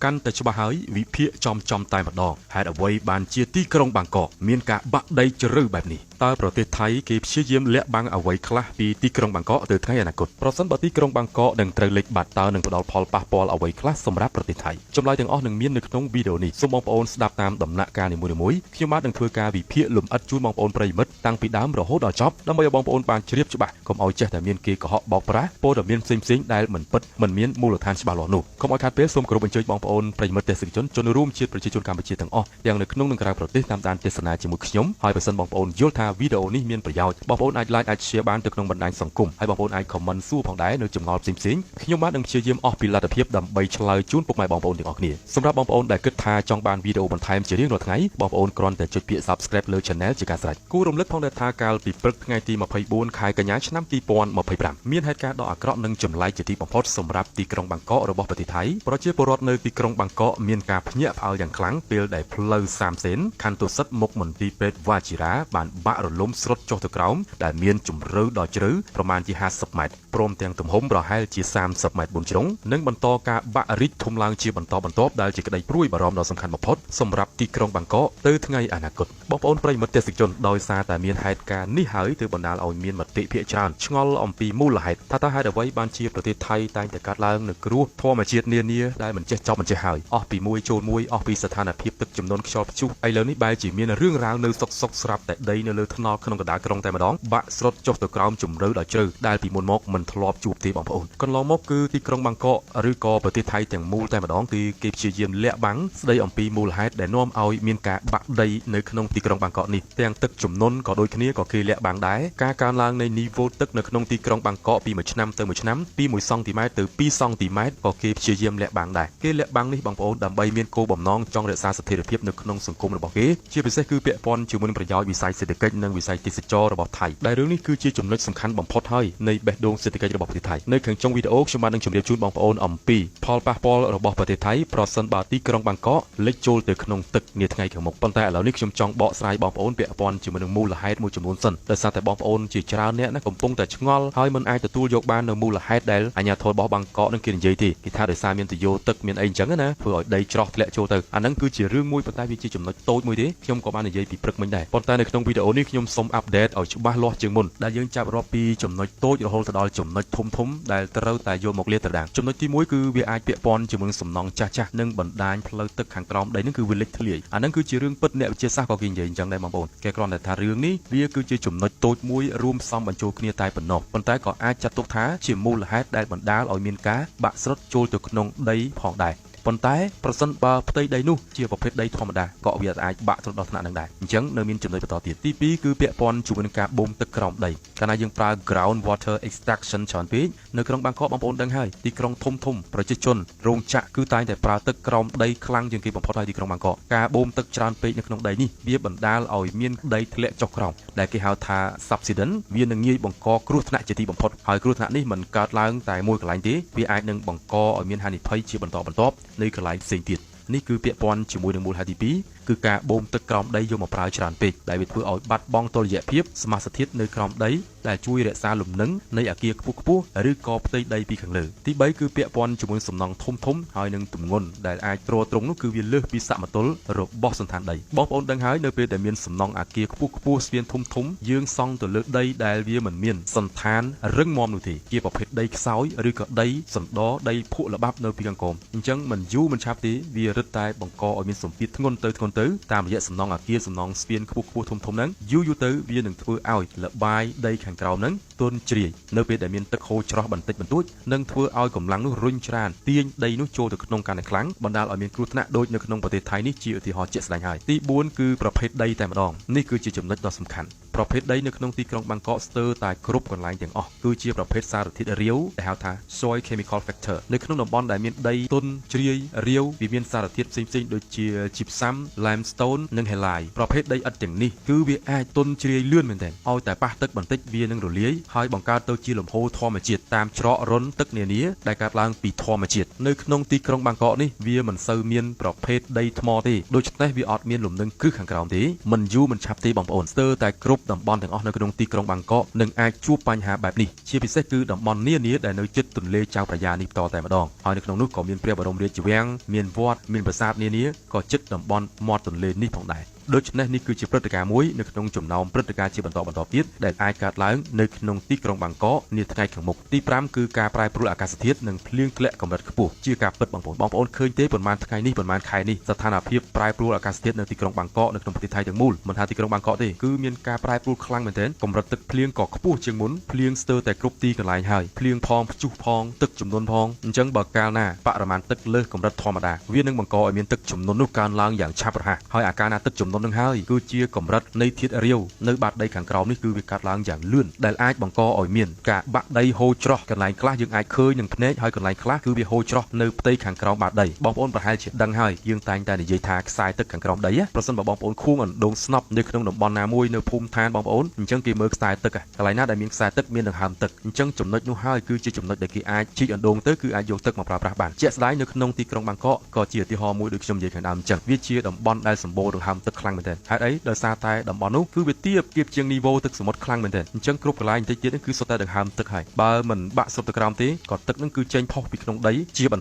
កាន់តែច្បាស់ហើយវិភាគចំតែម្ដងហេតុអ្វីបានជាទីក្រុងបាងកកមានការបាក់ដីជ្រៅបែបនេះតើប្រទេសថៃគេព្យាយាមលាក់បាំងអ្វីខ្លះពីទីក្រុងបាងកកទៅថ្ងៃអនាគតប្រសិនបើទីក្រុងបាងកកនឹងត្រូវលិចបាត់តើនឹងផ្ដល់ផលប៉ះពាល់អ្វីខ្លះសម្រាប់ប្រទេសថៃចម្លើយទាំងអស់នឹងមាននៅក្នុងវីដេអូនេះសូមបងប្អូនស្ដាប់តាមដំណាក់កាលនីមួយៗខ្ញុំបាទនឹងធ្វើការវិភាគលម្អិតជូនបងប្អូនប្រិយមិត្តតាំងពីដើមរហូតដល់ចប់ដើម្បីឲ្យបងប្អូនបានជ្រាបច្បាស់កុំឲ្យចេះតែមានគេកុហកបោកប្រាស់ព័ត៌មានផ្សេងៗដែលមិនពិតមិនមានមូលដ្ឋានច្បាស់លាស់នោះកុំឲ្យខាតពេលសូមគោរពអញ្ជើញបងប្អូនប្រិយមិត្តទេសនិកជនជនរួមជាតិប្រជាជនកម្ពុជាទាំងអស់ទាំងនៅក្នុងនិងក្រៅប្រទេសតាមដានទស្សនាជាមួយខ្ញុំហើយបើសិនបងប្អូនយល់ថាវីដេអូនេះមានប្រយោជន៍បងប្អូនអាច like អាច share បានទៅក្នុងបណ្ដាញសង្គមហើយបងប្អូនអាច comment សួរផងដែរនៅចម្ងល់ផ្សេងៗខ្ញុំបាទនឹងព្យាយាមអស់ពីលទ្ធភាពដើម្បីឆ្លើយជូនពុកម៉ែបងប្អូនទាំងអស់គ្នាសម្រាប់បងប្អូនដែលគិតថាចង់បានវីដេអូបន្ថែមជារៀងរាល់ថ្ងៃបងប្អូនគ្រាន់តែចុចពាក្យ subscribe លើ channel ជាការស្រេចគួររំលឹកផងដែរថាកាលពីព្រឹកថ្ងៃទី24ខែកញ្ញាឆ្នាំ2025មានហេតុការណ៍ដ៏អាក្រក់និងចម្លែកជាទីបំផុតសម្រាប់ទីក្រុងបាងកករបស់ប្រទេសថៃប្រជាពលរដ្ឋនៅទីក្រុងបាងកកមានការភ្ញាក់ផ្អើលយ៉ាងខ្លាំងពេលដែលផ្លូវ30សេនខណ្ឌទុសិតមុខមន្ទីរពេទ្យវ៉ាជីរ៉ាបានបាក់រលំស្រុតចុះទៅក្រោមដែលមានជម្រៅដ៏ជ្រៅប្រមាណជា50ម៉ែត្រព្រមទាំងទំហំប្រហែលជា30ម៉ែត្របួនជ្រុងនិងបន្តការបាក់រីកធំឡើងជាបន្តបន្ទាប់ដែលជាក្តីព្រួយបារម្ភដ៏សំខាន់បំផុតសម្រាប់ទីក្រុងបាងកកទៅថ្ងៃអនាគតបងប្អូនប្រិយមិត្តទេសនិកជនដោយសារតែមានហេតុការណ៍នេះហើយទើបបណ្ដាលឲ្យមានមតិភាគច្រើនឆ្ងល់អំពីមូលហេតុថាតើហេតុអ្វីបានជាប្រទេសថៃតែងតែកាត់ឡើងនូវគ្រោះធម្មជាតិនានាដែលមិនចេះចប់មិនចេះហើយអស់ពីមួយចូលមួយអស់ពីស្ថានភាពទឹកជំនន់ខ្យល់ព្យុះឥឡូវនេះបែរជាមានរឿងរ៉ាវនៅសុកស្រាប់តែដីនៅលើថ្នល់ក្នុងកណ្ដាលក្រុងតែម្ដងបាក់ស្រុតចុះទៅក្រោមជម្រៅដ៏ជ្រៅដែលពីមុនមកមិនធ្លាប់ជួបទេបងប្អូនកន្លងមកគឺទីក្រុងបាងកកឬក៏ប្រទេសថៃទាំងមូលតែម្ដងគឺគេព្យាយាមលាក់បាំងស្ដីអំពីមូលហេតុដែលនាំឲ្យមានការបាក់ដីនៅក្នុងទីក្រុងបាងកកនេះទាំងទឹកជំនន់ក៏ដូចគ្នាក៏គេលាក់បាំងដែរការកើនឡើងនៃនីវ៉ូទឹកនៅក្នុងទីក្រុងបាងកកពីមួយឆ្នាំទៅមួយឆ្នាំពី1សង់ទីម៉ែត្រទៅ2សង់ទីម៉ែត្រក៏គេព្យាយាមលាក់បាំងដែរគេលាក់បាំងនេះបងប្អូនដើម្បីមានគោលបំណងចង់រក្សាស្ថិរភាពនៅក្នុងសង្គមរបស់គេជាពិសេសគឺពាក់ព័ន្ធជាមួយនឹងប្រយោជន៍វិស័យសេដ្ឋកិច្ចនិងវិស័យទេសចររបស់ថៃដែលរឿងនេះគឺជាចំណុចសំខាន់បំផុតហើយនៃបេះដូងសេដ្ឋកិច្ចរបស់ប្រទេសថៃនៅខាងចុងវីដេអូខ្ញុំបាននឹងជម្រាបជូនបងប្អូនអំពីផលប៉ះពាល់របស់ប្រទេសថៃប្រសិនបើទីក្រុងបាងកកលិចចូលទៅក្នុងទឹកនាថ្ងៃខាងមុខប៉ុន្តែឥឡូវនេះខ្ញុំចង់បកស្រាយបងប្អូនពាក់ព័ន្ធជាមួយនឹងមូលហេតុមួយចំនួនសិនដោយសារតែបងប្អូនជាច្រើនអ្នកណាកំពុងតែឆ្ងល់ហើយមិនអាចទទួលយកបាននៅមូលហេតុដែលអាជ្ញាធររបស់បាងកកនឹងគេនិយាយទេគេថាដោយសារមានទយោទឹកមានអីអញ្ចឹងណាធ្វើឲ្យដីច្រោះធ្លាក់ចូលទៅអាហ្នឹងគឺជារឿងមួយប៉ុន្តែវាជាចំណុចតូចមួយទេខ្ញុំក៏បាននិយាយពីព្រឹកមិញដែរប៉ុន្តែនៅក្នុងវីដេអូនេះខ្ញុំសូមអាប់ដេតឲ្យច្បាស់លាស់ជាងមុនដែលយើងចាប់រាប់ពីចំណុចតូចរហូតដល់ចំណុចធំដែលត្រូវតែយកមកលាតត្រដាងចំណុចទី1គឺវាអាចពាក់ព័ន្ធជាមួយសំណង់ចាស់និងបណ្ដាញផ្លូវទឹកខាងក្រោមដីហ្នឹងគឺវាលិចធ្លាយអាហ្នឹងគឺជារឿងពិតអ្នកវិទ្យាសាស្ត្រក៏គេនិយាយអញ្ចឹងដែរបងប្អូនគេគ្រាន់តែថារឿងនេះវាគឺជាចំណុចតូចមួយរួមផ្សំបញ្ចូលគ្នាតែប៉ុណ្ណោះប៉ុន្តែក៏អាចចាត់ទុកថាជាមូលហេតុដែលបណ្ដាលឲ្យមានការបាក់ស្រុតចូលទៅក្នុងដីផងដែរប៉ុន្តែប្រសិនបើផ្ទៃដីនោះជាប្រភេទដីធម្មតាក៏វាអាចបាក់ទៅដល់ថ្នាក់នឹងដែរអញ្ចឹងនៅមានចំណុចបន្តទៀតទី2គឺពាក់ព័ន្ធជាមួយនឹងការបូមទឹកក្រោមដីកាលណាយើងប្រើ ground water extraction ច្រើនពេកនៅក្នុងបាងកកបងប្អូនដឹងហើយទីក្រុងធំប្រជាជនរោងចក្រគឺតែងតែប្រើទឹកក្រោមដីខ្លាំងជាងគេបំផុតហើយទីក្រុងបាងកកការបូមទឹកច្រើនពេកនៅក្នុងដីនេះវាបណ្ដាលឲ្យមានដីធ្លាក់ចុះក្រោមដែលគេហៅថា subsidence វានឹងងាយបង្កគ្រោះថ្នាក់ជាទីបំផុតហើយគ្រោះថ្នាក់នេះមិនកើតឡើងតែមួយកន្លែងទេវាអាចនឹងបង្កឲ្យមានហានិភ័យជាបន្តបន្ទាប់នៅកន្លែងផ្សេងទៀតនេះគឺពាក់ព័ន្ធជាមួយនឹងមូលហេតុទី2គឺការបូមទឹកក្រោមដីយកមកប្រើច្រើនពេកដែលវាធ្វើឲ្យបាត់បង់តុល្យភាពសមាសធាតុនៅក្រោមដីដែលជួយរក្សាលំនឹងនៃអគារខ្ពស់ឬក៏ផ្ទៃដីពីខាងលើទី3គឺពាក់ព័ន្ធជាមួយសំណង់ធំហើយនឹងទម្ងន់ដែលអាចទ្រទ្រង់នោះគឺវាលើសពីសមតុល្យរបស់សន្តានដីបងប្អូនដឹងហើយនៅពេលដែលមានសំណង់អគារខ្ពស់ស្ពានធំយើងសង់ទៅលើដីដែលវាមិនមានសន្តានរឹងមាំនោះទេជាប្រភេទដីខ្សោយឬក៏ដីសណ្ដដីភក់ល្បាប់នៅពីខាងក្រោមអញ្ចឹងមិនយូរមិនឆាប់ទេវារឹតតែបង្កឲ្យមានសម្ពាធធ្ងន់ទៅតាមរយៈសំណង់អគារសំណង់ស្ពានខ្ពស់ធំហ្នឹងយូរទៅវានឹងធ្វើឲ្យលបាយដីខាងក្រោមហ្នឹងទន់ជ្រាយនៅពេលដែលមានទឹកហូរច្រោះបន្តិចបន្តួចនឹងធ្វើឲ្យកម្លាំងនោះរុញច្រានទាញដីនោះចូលទៅក្នុងកាន់តែខ្លាំងបណ្ដាលឲ្យមានគ្រោះថ្នាក់ដូចនៅក្នុងប្រទេសថៃនេះជាឧទាហរណ៍ជាក់ស្ដែងហើយទី4គឺប្រភេទដីតែម្ដងនេះគឺជាចំណុចដ៏សំខាន់ប្រភេទដីនៅក្នុងទីក្រុងបាងកកស្ទើរតែគ្រប់កន្លែងទាំងអស់គឺជាប្រភេទសារធាតុរាវដែលហៅថា soil chemical factor នៅក្នុងតំបន់ដែលមានដីទន់ជ្រាយរាវវាមានសារធាតុផ្សេងដូចជា gypsum limestone និង halite ប្រភេទដីឥដ្ឋទាំងនេះគឺវាអាចទន់ជ្រាយលឿនមែនទែនឲ្យតែប៉ះទឹកបន្តិចវានឹងរលាយហើយបង្កើតទៅជាលំហូរធម្មជាតិតាមច្រករន្ធទឹកនានាដែលកើតឡើងពីធម្មជាតិនៅក្នុងទីក្រុងបាងកកនេះវាមិនសូវមានប្រភេទដីថ្មទេដូច្នេះវាអត់មានលំនឹងគ្រឹះខាងក្រោមទេមិនយូរមិនឆាប់ទេបងប្អូនស្ទើរតែគ្រប់ តំបន់ទាំងអស់នៅក្នុងទីក្រុងបាងកកនឹងអាចជួបបញ្ហាបែបនេះជាពិសេសគឺតំបន់នានាដែលនៅជិតទន្លេចៅប្រយ៉ានេះតតែម្ដងហើយនៅក្នុងនោះក៏មានព្រះបរមរាជវាំងមានវត្តមានប្រាសាទនានាក៏ជិតតំបន់មាត់ទន្លេនេះផងដែរដូច្នេះនេះគឺជាព្រឹត្តិការណ៍មួយនៅក្នុងចំណោមព្រឹត្តិការណ៍ជាបន្តទៀតដែលអាចកើតឡើងនៅក្នុងទីក្រុងបាងកកនាថ្ងៃខាងមុខទី5គឺការប្រែប្រួលអាកាសធាតុនិងភ្លៀងធ្លាក់កម្រិតខ្ពស់ជាការពិតបងប្អូនឃើញទេប៉ុន្មានថ្ងៃនេះប៉ុន្មានខែនេះស្ថានភាពប្រែប្រួលអាកាសធាតុនៅទីក្រុងបាងកកនៅក្នុងប្រទេសថៃទាំងមូលមិនថាទីក្រុងបាងកកទេគឺមានការប្រែប្រួលខ្លាំងមែនទែនកម្រិតទឹកភ្លៀងក៏ខ្ពស់ជាងមុនភ្លៀងស្ទើរតែគ្រប់ទីកន្លែងហើយភ្លៀងផងព្យុះផងទឹកជំនន់ផងអញ្ចឹងបើកាលណាបរិមាណទឹកលើសកម្រិតធម្មតាវានឹងបង្កឲ្យមានទឹកជំនន់នោះកើនឡើងយ៉ាងឆាប់រហ័សហើយអាការណាទឹកជំនន់នឹងហើយគឺជាកម្រិតនៃធាតុរាវនៅបាតដីខាងក្រោមនេះគឺវាកាត់ឡើងយ៉ាងលឿនដែលអាចបង្កឲ្យមានការបាក់ដីហូរច្រោះកន្លែងខ្លះយើងអាចឃើញនឹងភ្នែកហើយកន្លែងខ្លះគឺវាហូរច្រោះនៅផ្ទៃខាងក្រោមបាតដីបងប្អូនប្រហែលជាដឹងហើយយើងតែងតែនិយាយថាខ្សែទឹកខាងក្រោមដីប្រសិនបើបងប្អូនខួងអណ្ដូងស្នប់នៅក្នុងតំបន់ណាមួយនៅភូមិឋានបងប្អូនអញ្ចឹងគេមើលខ្សែទឹកកន្លែងណាដែលមានខ្សែទឹកមានដង្ហើមទឹកអញ្ចឹងចំណុចនោះហើយគឺជាចំណុចដែលគេអាចជីកអណ្ដូងទៅគឺអាចយកទឹកមកប្រើប្រាស់បានជាក់ស្ដែងនៅក្នុងទីក្រុងបាងកកក៏ជាឧទាហរណ៍មួយដូចខ្ញុំនិយាយខាងដើមអញ្ចឹងវាជាតំបន់ដែលសម្បូរដង្ហើមទឹកខ្លាំងមែនទែនហេតុអីដោយសារតែតំបន់នោះគឺវាទាបជាងនីវ៉ូទឹកសមុទ្រខ្លាំងមែនទែនអញ្ចឹងគ្រប់កន្លែងបន្តិចទៀតគឺសុទ្ធតែដង្ហើមទឹកហើយបើមិនបាក់សុទ្ធទៅក្រោមទេក៏ទឹកនឹងគឺចេញផុសពីក្នុងដីជាបន្ត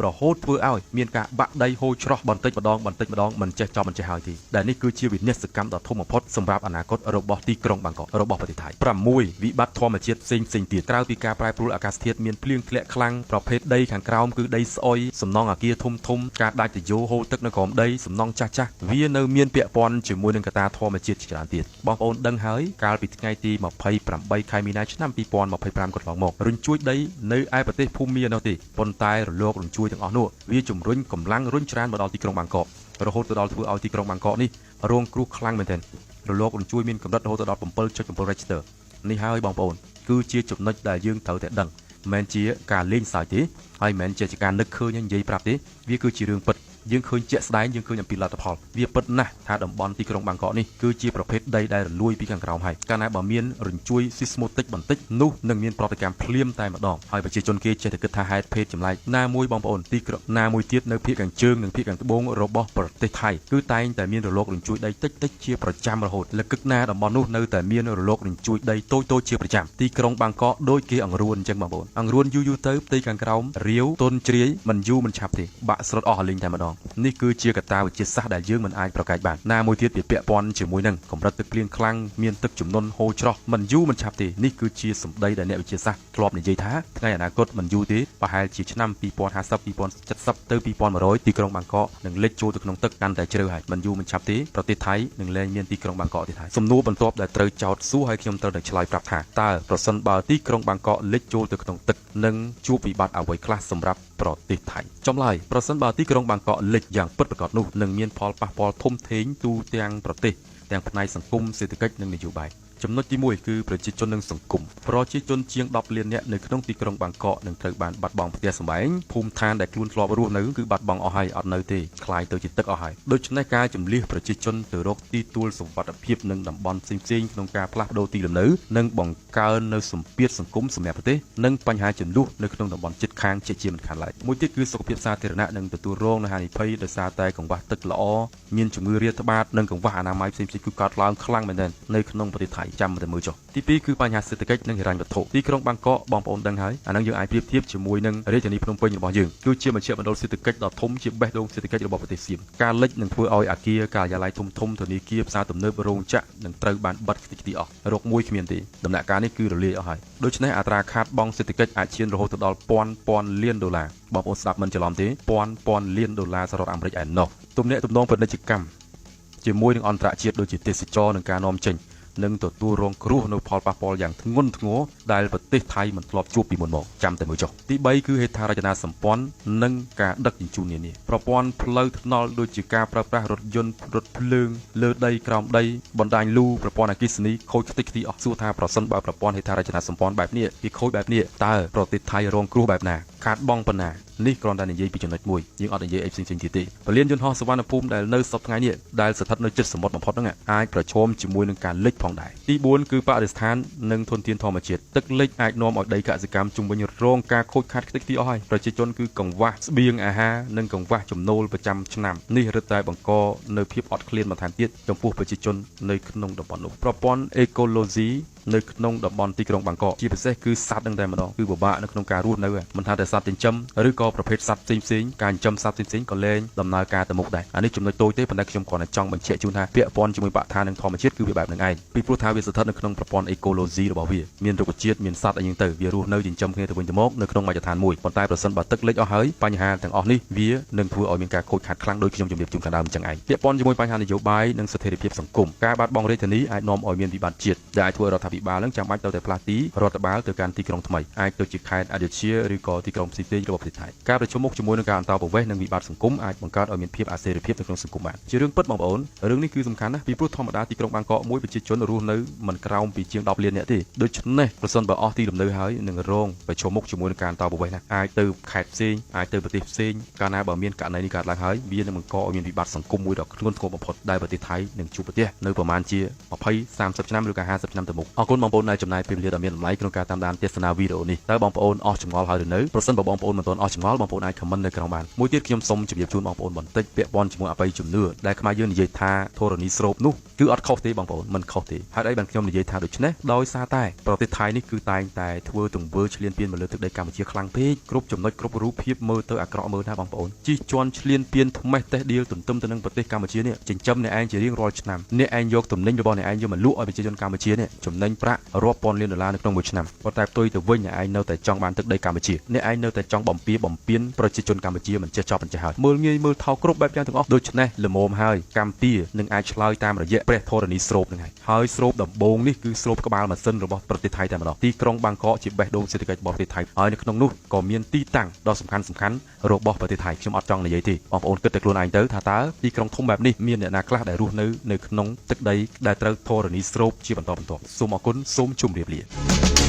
រហូតធ្វើឲ្យមានការបាក់ដីហូរច្រោះបន្តិចម្ដងមិនចេះចប់មិនចេះហើយទេដែលនេះគឺជាវិនាសកម្មដ៏ធំបំផុតសម្រាប់អនាគតរបស់ទីក្រុងបាងកករបស់ប្រទេសថៃ6វិបត្តិធម្មជាតិផ្សេងទៀតក្រៅពីការប្រែប្រួលអាកាសធាតុមានភ្លៀងធ្លាក់ខ្លាំងប្រភេទដីខាងក្រោមគឺដីស្អុយសំណង់អគារធំការដាច់ទយោហូរទឹកនៅក្រោមដីសំណង់ចាស់វានៅមានពាក់ព័ន្ធជាមួយនឹងកត្តាធម្មជាតិជាច្រើនទៀតបងប្អូនដឹងហើយកាលពីថ្ងៃទី28ខែមីនាឆ្នាំ2025កន្លងមករញ្ជួយដីនៅឯប្រទេសភូមានោះទេប៉ុន្តែរលករញ្ជួយទាំងអស់នោះវាជំរុញកម្លាំងរុញច្រានមកដល់ទីក្រុងបាងកករហូតទៅដល់ធ្វើឲ្យទីក្រុងបាងកកនេះរងគ្រោះខ្លាំងមែនទែនរលករញ្ជួយមានកម្រិតរហូតទៅដល់ 7.7 Richter នេះហើយបងប្អូនគឺជាចំណុចដែលយើងត្រូវតែដឹងមិនមែនជាការលេងសើចទេហើយមិនមែនជាការនឹកឃើញនិយាយប្រាប់ទេវាគឺជារឿងពិតយើងឃើញជាក់ស្ដែងយើងឃើញអំពីលទ្ធផលវាពិតណាស់ថាតំបន់ទីក្រុងបាងកកនេះគឺជាប្រភេទដីដែលរលួយពីខាងក្រោមហើយកាលណាបើមានរញ្ជួយស៊ីស្មូតិចបន្តិចនោះនឹងមានប្រតិកម្មភ្លាមតែម្ដងហើយប្រជាជនគេចេះតែគិតថាហេតុភេទចម្លែកណាមួយបងប្អូនទីក្រុងណាមួយទៀតនៅភាគខាងជើងនិងភាគខាងត្បូងរបស់ប្រទេសថៃគឺតែងតែមានរលករញ្ជួយដីតិចជាប្រចាំរហូតលកឹកណាតំបន់នោះនៅតែមានរលករញ្ជួយដីតូចជាប្រចាំទីក្រុងបាងកកដូចគេអង្រួនអញ្ចឹងបងប្អូនអង្រួនយូរទៅផ្ទៃខាងក្រោមរាវទន់ជ្រាយមិនយូរមិនឆាប់ទេបាក់ស្រុតអស់លេងតែម្ដងនេះគឺជាកត្តាវិទ្យាសាស្ត្រដែលយើងមិនអាចប្រកែកបានណាមួយទៀតវាពាក់ព័ន្ធជាមួយនឹងកម្រិតទឹកភ្លៀងខ្លាំងមានទឹកជំនន់ហូរច្រោះមិនយូរមិនឆាប់ទេនេះគឺជាសម្ដីដែលអ្នកវិទ្យាសាស្ត្រធ្លាប់និយាយថាថ្ងៃអនាគតមិនយូរទេប្រហែលជាឆ្នាំ2050 2070ទៅ2100ទីក្រុងបាងកកនឹងលិចចូលទៅក្នុងទឹកកាន់តែជ្រៅហើយមិនយូរមិនឆាប់ទេប្រទេសថៃនឹងលែងមានទីក្រុងបាងកកទៀតហើយសំណួរបន្ទាប់ដែលត្រូវចោទសួរឲ្យខ្ញុំត្រូវតែឆ្លើយប្រាប់ថាតើប្រសិនបើទីក្រុងបាងកកលិចចូលទៅក្នុងទឹកនឹងជួបវិបត្តិអ្វីខ្លះសម្រាប់ប្រទេសថៃចំឡើយប្រសិនបើទីក្រុងបាងកកលិចយ៉ាងពិតប្រាកដនោះនឹងមានផលប៉ះពាល់ធំធេងទូទាំងប្រទេសទាំងផ្នែកសង្គមសេដ្ឋកិច្ចនិងនយោបាយចំណុចទី1គឺប្រជាជននិងសង្គមប្រជាជនជាង10លាននាក់នៅក្នុងទីក្រុងបាងកកនឹងត្រូវបានបាត់បង់ផ្ទះសម្បែងភូមិឋានដែលខ្លួនធ្លាប់រស់នៅគឺបាត់បង់អស់ហើយអត់នៅទេคล้ายទៅជាទឹកអស់ហើយដូច្នេះការជំលះប្រជាជនទៅរកទីទួលសុវត្ថិភាពនិងតំបន់ផ្សេងៗក្នុងការផ្លាស់ប្ដូរទីលំនៅនិងបង្កើននៅសម្ពាធសង្គមសម្រាប់ប្រទេសនិងបញ្ហាចំនួននៅក្នុងតំបន់ជិតខាងជាមិនខានឡើយមួយទៀតគឺសុខភាពសាធារណៈនឹងទទួលរងនូវហានិភ័យដោយសារតែកង្វះទឹកល្អមានជំងឺរាតត្បាតនិងកង្វះអនាម័យផ្សេងៗគឺកើតឡើងខ្លាំងមែនទែននៅក្នុងប្រទេសថៃចាំតែមើលចុះទី2គឺបញ្ហាសេដ្ឋកិច្ចនិងហិរញ្ញវត្ថុទីក្រុងបាងកកបងប្អូនដឹងហើយអានឹងយើងអាចប្រៀបធៀបជាមួយនឹងរាជធានីភ្នំពេញរបស់យើងគឺជាមជ្ឈមណ្ឌលសេដ្ឋកិច្ចដ៏ធំជាបេះដូងសេដ្ឋកិច្ចរបស់ប្រទេសសៀមការលិចនឹងធ្វើឲ្យអគារការិយាល័យធំធនាគារផ្សារទំនើបរោងចក្រនឹងត្រូវបានបិទខ្ទេចខ្ទីអស់រកមួយគ្មានទេដំណាក់កាលនេះគឺរលាយអស់ហើយដូច្នេះអត្រាខាតបង់សេដ្ឋកិច្ចអាចឈានរហូតទៅដល់ពាន់លានដុល្លារបងប្អូនស្ដាប់មិនច្រឡំទេពាន់លានដុល្លារសហរដ្ឋអាមេរិកឯណោះទំនាក់ទំនងពាណិជ្ជកម្មជាមួយនឹងអន្តរជាតិដូចជាទេសចរនិងការនាំចេញនឹងទទួលរងគ្រោះនៅផលប៉ះពាល់យ៉ាងធ្ងន់ធ្ងរដែលប្រទេសថៃមិនធ្លាប់ជួបពីមុនមកចាំតែមើលចុះទី3គឺហេដ្ឋារចនាសម្ព័ន្ធនិងការដឹកជញ្ជូននានាប្រព័ន្ធផ្លូវថ្នល់ដូចជាការប្រើប្រាស់រថយន្តរថភ្លើងលើដីក្រោមដីបណ្ដាញលូប្រព័ន្ធអគ្គិសនីខូចខ្ទេចខ្ទីអស់សួរថាប្រសិនបើប្រព័ន្ធហេដ្ឋារចនាសម្ព័ន្ធបែបនេះវាខូចបែបនេះតើប្រទេសថៃរងគ្រោះបែបណា ខាតបង់ប៉ុណ្ណានេះគ្រាន់តែនិយាយពីចំណុចមួយយើងអត់និយាយអីផ្សេងៗទៀតទេពលានយន្តហោះសុវណ្ណភូមិដែលនៅសប្តាហ៍នេះដែលស្ថិតនៅជិតសមុទ្របំផុតហ្នឹងអាចប្រឈមជាមួយនឹងការលិចផងដែរទី4គឺបរិស្ថាននិងធនធានធម្មជាតិទឹកលិចអាចនាំឲ្យដីកសិកម្មជុំវិញរងការខូចខាតខ្ទេចខ្ទីអស់ហើយប្រជាជនគឺកង្វះស្បៀងអាហារនិងកង្វះចំណូលប្រចាំឆ្នាំនេះរឹតតែបង្កនៅភាពអត់ឃ្លានបន្ថែមទៀតចំពោះប្រជាជននៅក្នុងតំបន់នោះប្រព័ន្ធអេកូឡូស៊ីនៅក្នុងតំបន់ទីក្រុងបាងកកជាពិសេសគឺសត្វនឹងតែម្ដងគឺពិបាកនៅក្នុងការរស់នៅមិនថាតែសត្វចិញ្ចឹមឬក៏ប្រភេទសត្វផ្សេងៗការចិញ្ចឹមសត្វផ្សេងៗក៏លែងដំណើរការទៅមុខដែរអានេះចំណុចតូចទេប៉ុន្តែខ្ញុំគ្រាន់តែចង់បញ្ជាក់ជូនថាពាក់ព័ន្ធជាមួយបរិស្ថាននិងធម្មជាតិគឺវាបែបហ្នឹងឯងពីព្រោះថាវាស្ថិតនៅក្នុងប្រព័ន្ធអេកូឡូស៊ីរបស់វាមានរុក្ខជាតិមានសត្វអីយ៉ាងទៅវារស់នៅចិញ្ចឹមគ្នាទៅវិញទៅមកនៅក្នុងមជ្ឈដ្ឋានមួយប៉ុន្តែប្រសិនបើទឹកលិចអស់ហើយបញ្ហាទាំងអស់នេះវានឹងធ្វើឲ្យមានការខូចខាតខ្លាំងដោយខ្ញុំជម្រាបជូនខាងដើមអញ្ចឹងឯងពាក់ព័ន្ធជាមួយបញ្ហានយោបាយនិងស្ថិរភាពសង្គមការបាត់បង់រាជធានីអាចនាំឲ្យមានវិបត្តិជាតិដែលអាចធ្វើឲ្យរដ្ឋាភិបាលនឹងចាំបាច់ទៅតែផ្លាស់ទីរដ្ឋបាលទៅកាន់ទីក្រុងថ្មីអាចទៅជាខេត្តអយុធ្យាឬក៏ទីក្រុងផ្សេងៗរបស់ប្រទេសថៃការប្រជុំមុខជាមួយនឹងការអន្តោប្រវេសន៍និងវិបត្តិសង្គមអាចបង្កើតឲ្យមានភាពអសេរីភាពនៅក្នុងសង្គមបានជារឿងពិតបងប្អូនរឿងនេះគឺសំខាន់ណាស់ពីព្រោះធម្មតាទីក្រុងបាងកកមួយប្រជាជនរស់នៅមិនក្រោមពីជាង10លាននាក់ទេដូច្នេះប្រសិនបើអស់ទីលំនៅហើយនឹងរងប្រជុំមុខជាមួយនឹងការអន្តោប្រវេសន៍ណាអាចទៅខេត្តផ្សេងអាចទៅប្រទេសផ្សេងកាលណាបើមានករណីនេះកើតឡើងហើយវានឹងបង្កឲ្យមានវិបត្តិសង្គមមួយដ៏ធ្ងន់ធ្ងរបំផុតដែលប្រទេសថៃនឹងជួបប្រទះនៅប្រមាណជា20 30ឆ្នាំឬក៏50ឆ្នាំទៅមុខអរគុណបងប្អូនដែលចំណាយពេលវេលាដ៏មានតម្លៃក្នុងការតាមដានទស្សនាវីដេអូនេះតើបងប្អូនអស់ចម្ងល់ហើយឬនៅប្រសិនបើបងប្អូនមិនទាន់អស់ចម្ងល់បងប្អូនអាច comment នៅក្រោមបានមួយទៀតខ្ញុំសូមជម្រាបជូនបងប្អូនបន្តិចពាក់ព័ន្ធជាមួយអបិយជំនឿដែលខ្មែរយើងនិយាយថាធរណីស្រូបនោះគឺអត់ខុសទេបងប្អូនមិនខុសទេហេតុអីបានខ្ញុំនិយាយថាដូច្នេះដោយសារតែប្រទេសថៃនេះគឺតែងតែធ្វើទង្វើឈ្លានពានមកលើទឹកដីកម្ពុជាខ្លាំងពេកគ្រប់ចំណុចគ្រប់រូបភាពមើលទៅអាក្រក់មើលណាបងប្អូនជិះជាន់ឈ្លានពានថ្មេះតេះដៀលទន្ទឹមទៅនឹងប្រទេសកម្ពុជានេះចិញ្ចឹមអ្នកឯងជារៀងរាល់ឆ្នាំអ្នកឯងយកទំនិញរបស់អ្នកឯងយកមកលក់ឲ្យប្រជាជនកម្ពុជានេះចំណេញប្រាក់រាប់ពាន់លានដុល្លារនៅក្នុងមួយឆ្នាំប៉ុន្តែផ្ទុយទៅវិញអ្នកឯងនៅតែចង់បានទឹកដីកម្ពុជាអ្នកឯងនៅតែចង់បំពានប្រជាជនកម្ពុជាមិនចេះចប់មិនចេះហើយមើលងាយមើលថោកគ្រប់បែបយ៉ាងទាំងអស់ដូច្នេះល្មមហើយកម្ពុជានឹងអាចឆ្លើយតាមរយៈព្រះធរណីស្រូបនឹងហើយស្រូបដំបូងនេះគឺស្រូបក្បាលម៉ាស៊ីនរបស់ប្រទេសថៃតែម្ដងទីក្រុងបាងកកជាបេះដូងសេដ្ឋកិច្ចរបស់ប្រទេសថៃហើយនៅក្នុងនោះក៏មានទីតាំងដ៏សំខាន់របស់ប្រទេសថៃខ្ញុំអត់ចង់និយាយទេបងប្អូនគិតតែខ្លួនឯងទៅថាតើទីក្រុងធំបែបនេះមានអ្នកណាខ្លះដែលរស់នៅក្នុងទឹកដីដែលត្រូវធរណីស្រូបជាបន្តបន្ទាប់សូមអរគុណសូមជម្រាបលា